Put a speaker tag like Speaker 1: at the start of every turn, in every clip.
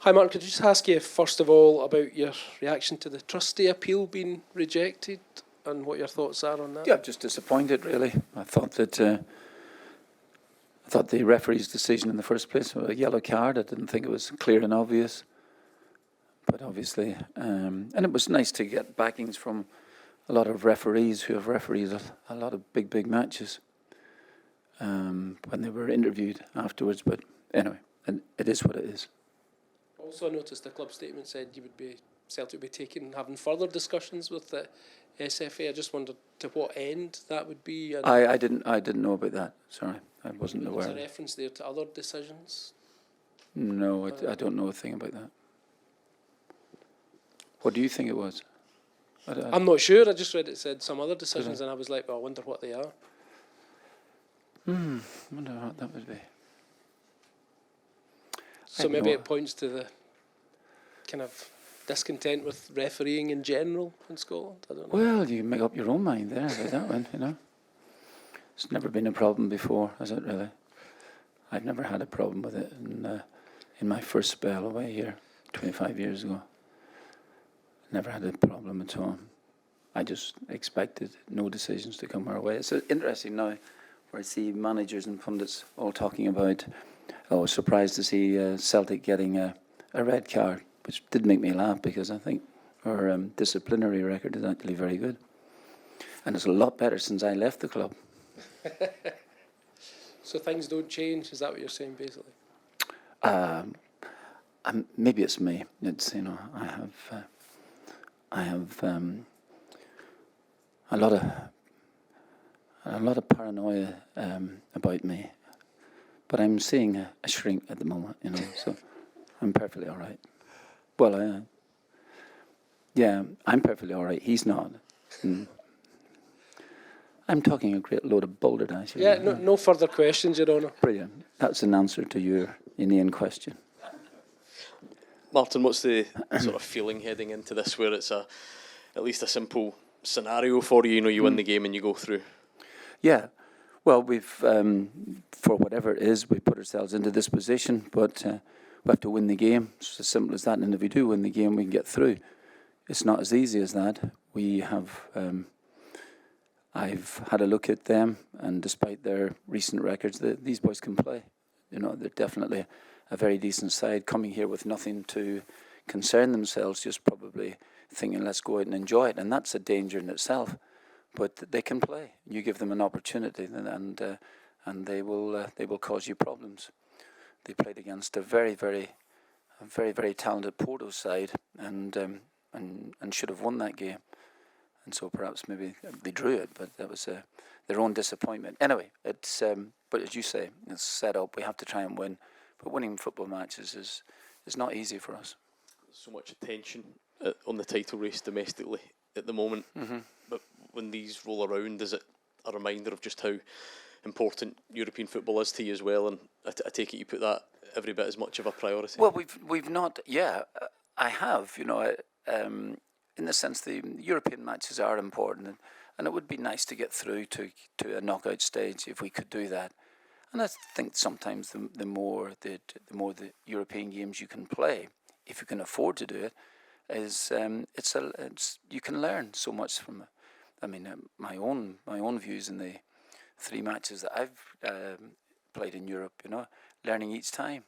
Speaker 1: Hi Martin, could I just ask you first of all about your reaction to the trustee appeal being rejected and what your thoughts are on that?
Speaker 2: Yeah, just disappointed really. I thought the referee's decision in the first place was a yellow card. I didn't think it was clear and obvious. But obviously, and it was nice to get backings from a lot of referees who have refereed a lot of big matches when they were interviewed afterwards. But anyway, and it is what it is.
Speaker 1: Also, I noticed the club statement said Celtic would be having further discussions with the SFA. I just wondered to what end that would be.
Speaker 2: I didn't know about that. Sorry, I wasn't aware.
Speaker 1: There's a reference there to other decisions.
Speaker 2: No, I don't know a thing about that. What do you think it was?
Speaker 1: I'm not sure. I just read it said some other decisions, and I was like, well, I wonder what they are.
Speaker 2: I wonder what that would be.
Speaker 1: So maybe it points to the kind of discontent with refereeing in general in Scotland. I don't know.
Speaker 2: Well, you make up your own mind there about that one, you know. It's never been a problem before, has it really? I've never had a problem with it in my first spell away here 25 years ago. Never had a problem at all. I just expected no decisions to come our way. It's interesting now where I see managers and pundits all talking about, I was surprised to see Celtic getting a red card, which did make me laugh because I think our disciplinary record is actually very good. And it's a lot better since I left the club.
Speaker 1: So things don't change, is that what you're saying basically?
Speaker 2: Maybe it's me. It's, you know, I have a lot of paranoia about me, but I'm seeing a shrink at the moment, you know. So I'm perfectly all right. Well, yeah, I'm perfectly all right. He's not. I'm talking a great load of boulder dash.
Speaker 1: Yeah, no further questions, Your Honour.
Speaker 2: Brilliant. That's an answer to your inane question.
Speaker 3: Martin, what's the sort of feeling heading into this where it's at least a simple scenario for you? You know, you win the game and you go through.
Speaker 2: Yeah. Well, we've, for whatever it is, we put ourselves into this position, but we have to win the game. It's as simple as that. And if we do win the game, we can get through. It's not as easy as that. We have, I've had a look at them, and despite their recent records, these boys can play. You know, they're definitely a very decent side, coming here with nothing to concern themselves, just probably thinking, let's go out and enjoy it. And that's a danger in itself. But they can play. You give them an opportunity, and they will cause you problems. They played against a very talented Porto side, and should have won that game. And so perhaps maybe they drew it, but that was their own disappointment. Anyway, it's but as you say, it's set up. We have to try and win. But winning football matches is not easy for us.
Speaker 3: So much attention on the title race domestically at the moment. Mm-hmm. But when these roll around, is it a reminder of just how important European football is to you as well? And I take it you put that every bit as much of a priority.
Speaker 2: Well, we've not. Yeah, I have. You know, in the sense the European matches are important, and it would be nice to get through to a knockout stage if we could do that. And I think sometimes the more the European games you can play, if you can afford to do it, is you can learn so much from it. I mean, my own views in the 3 matches that I've played in Europe, you know, learning each time,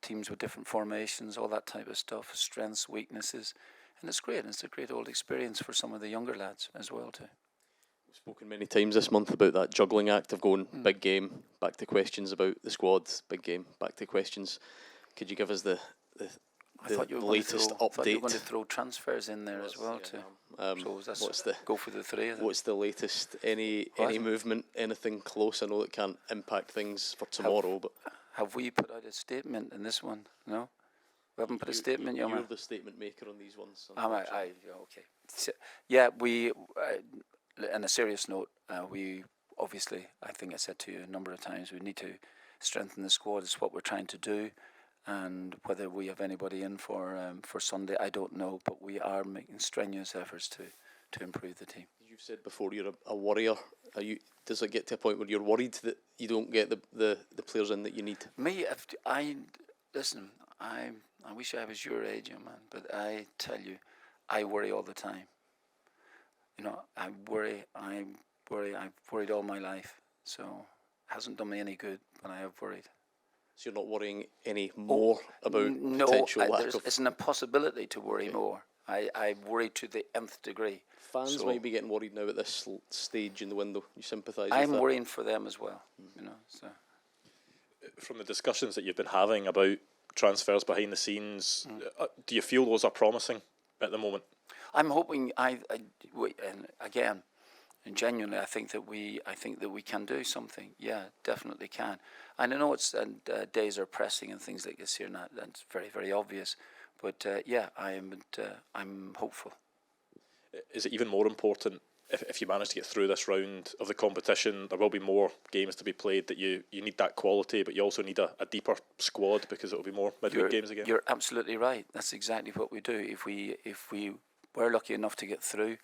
Speaker 2: teams with different formations, all that type of stuff, strengths, weaknesses, and it's great. It's a great old experience for some of the younger lads as well too.
Speaker 3: We've spoken many times this month about that juggling act of going big game, back to questions about the squad, big game, back to questions. Could you give us the latest update?
Speaker 2: I thought you were going to throw transfers in there as well too. So go for the 3 of them.
Speaker 3: What's the latest? Any movement? Anything close? I know it can't impact things for tomorrow, but
Speaker 2: have we put out a statement in this one? No, we haven't put a statement.
Speaker 3: You're the statement maker on these ones.
Speaker 2: Okay. So, yeah, we. On a serious note, we obviously, I think I said to you a number of times, we need to strengthen the squad. It's what we're trying to do, and whether we have anybody in for Sunday, I don't know. But we are making strenuous efforts to improve the team.
Speaker 3: You've said before you're a worrier. Does it get to a point where you're worried that you don't get the players in that you need?
Speaker 2: Me, listen, I wish I was your age, young man, but I tell you, I worry all the time. You know, I worry. I've worried all my life, so it hasn't done me any good, but I have worried.
Speaker 3: So you're not worrying any more about
Speaker 2: No,
Speaker 3: potential lack of...
Speaker 2: it's an impossibility to worry more. I worry to the nth degree.
Speaker 3: Fans
Speaker 2: So
Speaker 3: might be getting worried now at this stage in the window. You sympathise with
Speaker 2: I'm
Speaker 3: that?
Speaker 2: worrying for them as well. You know, so.
Speaker 4: From the discussions that you've been having about transfers behind the scenes, do you feel those are promising at the moment?
Speaker 2: I'm hoping and again, and genuinely, I think that we can do something. Yeah, definitely can. And I know it's days are pressing and things like this here, and that's very, very obvious. But yeah, I'm hopeful.
Speaker 4: Is it even more important if you manage to get through this round of the competition? There will be more games to be played. That you need that quality, but you also need a deeper squad because it will be more midweek games again.
Speaker 2: You're absolutely right. That's exactly what we do. If we were lucky enough to get through,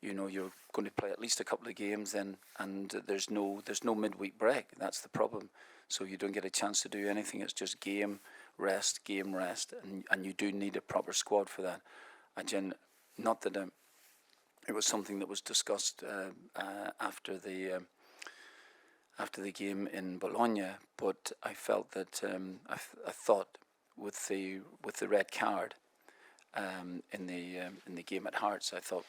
Speaker 2: you know, you're going to play at least a couple of games then, and there's no midweek break. That's the problem. So you don't get a chance to do anything. It's just game rest, and you do need a proper squad for that. Not that it was something that was discussed after the game in Bologna, but I felt that I thought with the red card in the game at Hearts, I thought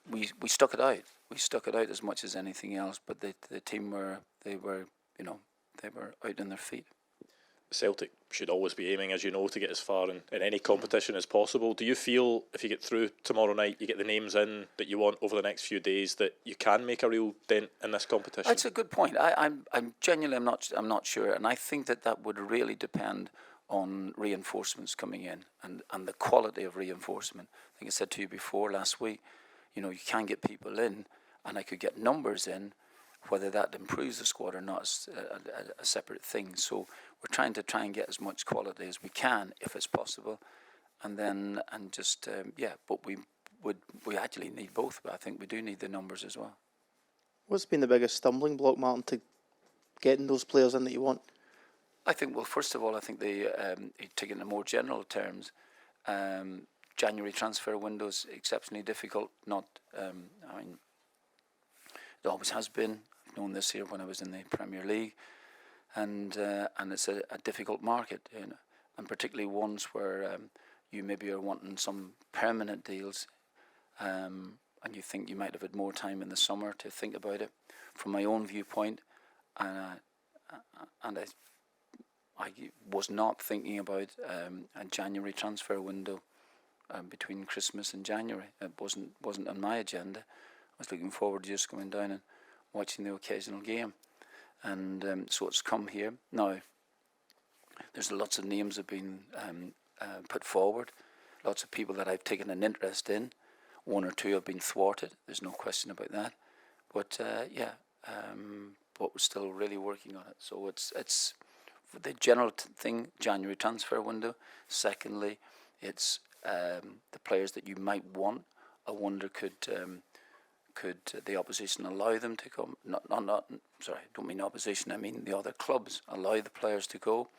Speaker 2: we stuck it out. We stuck it out as much as anything else. But the team were out on their feet.
Speaker 4: Celtic should always be aiming, as you know, to get as far in any competition as possible. Do you feel if you get through tomorrow night, you get the names in that you want over the next few days, that you can make a real dent in this competition?
Speaker 2: That's a good point. I'm genuinely I'm not sure, and I think that would really depend on reinforcements coming in and the quality of reinforcement. I think I said to you before last week, you know, you can get people in, and I could get numbers in. Whether that improves the squad or not is a separate thing. So we're trying to get as much quality as we can, if it's possible, but we actually need both. But I think we do need the numbers as well.
Speaker 5: What's been the biggest stumbling block, Martin, to getting those players in that you want?
Speaker 2: I think, well, first of all, I think taking in more general terms, January transfer window is exceptionally difficult. It always has been. I've known this here when I was in the Premier League, and it's a difficult market, you know, and particularly ones where you maybe are wanting some permanent deals, and you think you might have had more time in the summer to think about it. From my own viewpoint, I was not thinking about a January transfer window between Christmas and January. It wasn't on my agenda. I was looking forward to just going down and watching the occasional game, and so it's come here now. There's lots of names have been put forward, lots of people that I've taken an interest in. One or two have been thwarted. There's no question about that. But but we're still really working on it. So it's the general thing, January transfer window. Secondly, it's the players that you might want. I wonder could the opposition allow them to come? Sorry, I don't mean opposition. I mean the other clubs allow the players to go.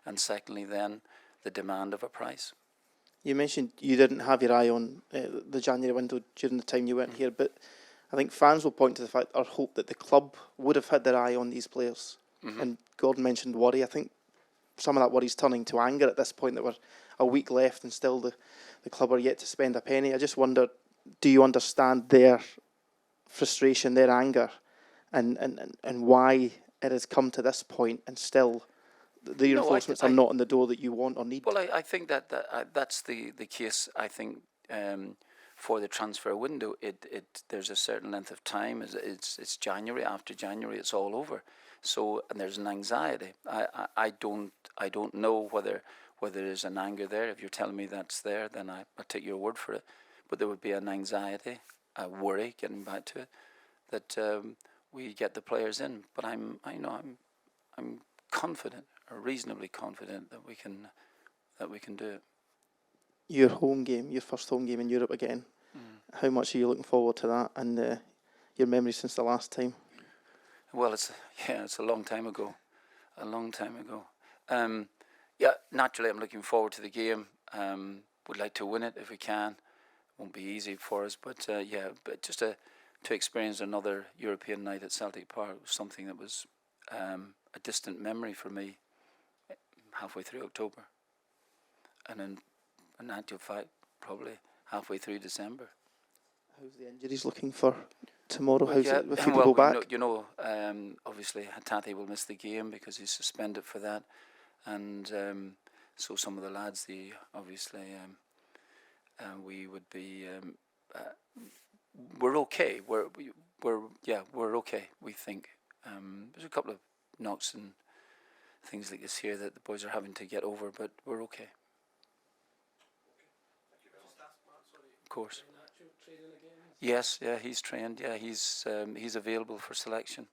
Speaker 2: And secondly, then the demand of a price.
Speaker 5: You mentioned you didn't have your eye on the January window during the time you weren't here, but I think fans will point to the fact or hope that the club would have had their eye on these players. Mm-hmm. And Gordon mentioned worry. I think some of that worry is turning to anger at this point, that we're a week left and still the club are yet to spend a penny. I just wonder, do you understand their frustration, their anger, and why it has come to this point and still the reinforcements are not in the door that you want or need?
Speaker 2: Well, I think that's the case. I think for the transfer window, there's a certain length of time. It's January. After January, it's all over. So, and there's an anxiety. I don't know whether there's an anger there. If you're telling me that's there, then I take your word for it. But there would be an anxiety, a worry, getting back to it, that we get the players in. But I'm confident, or reasonably confident, that we can do it.
Speaker 5: Your home game, your first home game in Europe again. How much are you looking forward to that, and your memories since the last time? Well,
Speaker 2: it's a long time ago. Yeah, naturally, I'm looking forward to the game. Would like to win it if we can. Won't be easy for us, but but just to experience another European night at Celtic Park was something that was a distant memory for me. Halfway through October, and in actual fact, probably halfway through December.
Speaker 5: How's the injuries looking for tomorrow? How's it with
Speaker 2: well,
Speaker 5: people back?
Speaker 2: Obviously Hatate will miss the game because he's suspended for that, and so some of the lads, we would be. We're okay. We're okay. We think there's a couple of knocks and things like this here that the boys are having to get over, but we're okay. Of course. Yes, yeah, he's trained. Yeah, he's available for selection.